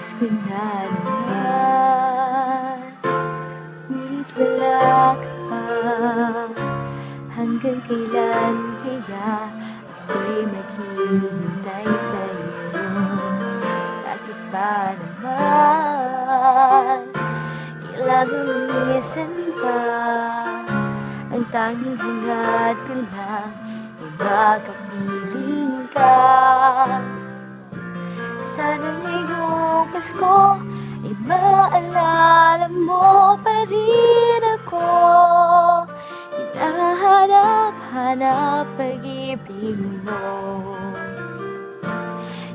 Pasko na naman, ngunit wala ka pa. Hanggang kailan kaya ako'y maghihintay sa'yo? Bakit ba naman kailangan lumisan pa? Ang tanging hangad ko lang ay makapiling ka. Sana ngayong Pasko ay maalala mo pa rin ako. Hinahanap-hanap pag-ibig mo.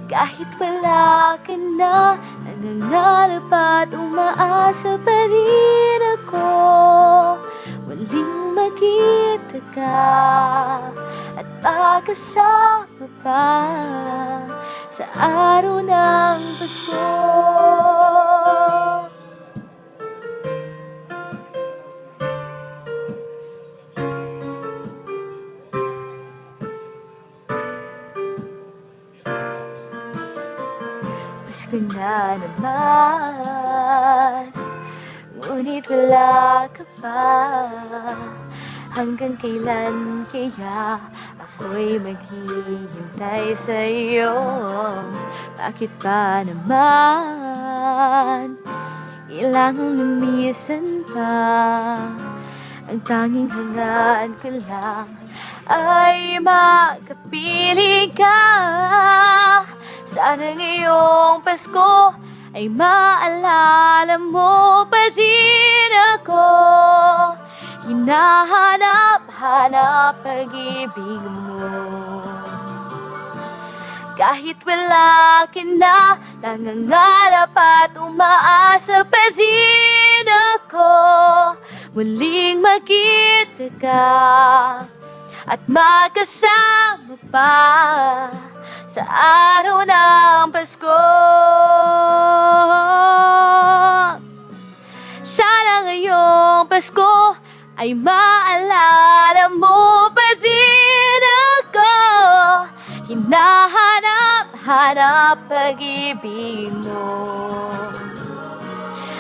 Kahit wala ka na, nangangarap at umaasa pa rin ako. Muling makita ka at magkasama pa sa araw ng Pasko. Pasko na naman, ngunit wala ka pa. Hanggang kailan kaya ako'y maghihintay sa'yo? Bakit ba naman kailangang lumisan pa? Ang tanging hangad ko lang ay makapiling ka. Sana ngayong Pasko ay maalala mo pa rin ako. Hinahanap-hanap pag-ibig mo. Kahit wala ka na, nangangarap at umaasa pa rin ako. Muling makita ka at magkasama pa sa araw ng Pasko. Sana ngayong Pasko ay maalala mo pa rin ako. Hinahanap-hanap pag-ibig mo.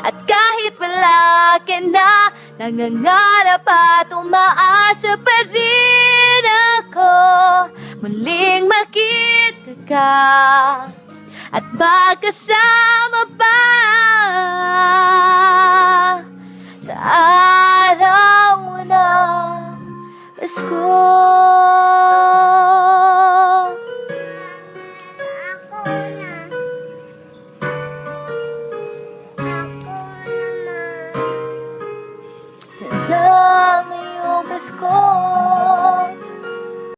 At kahit wala ka na, nangangarap at umaasa pa rin ako. Muling makita ka at magkasama pa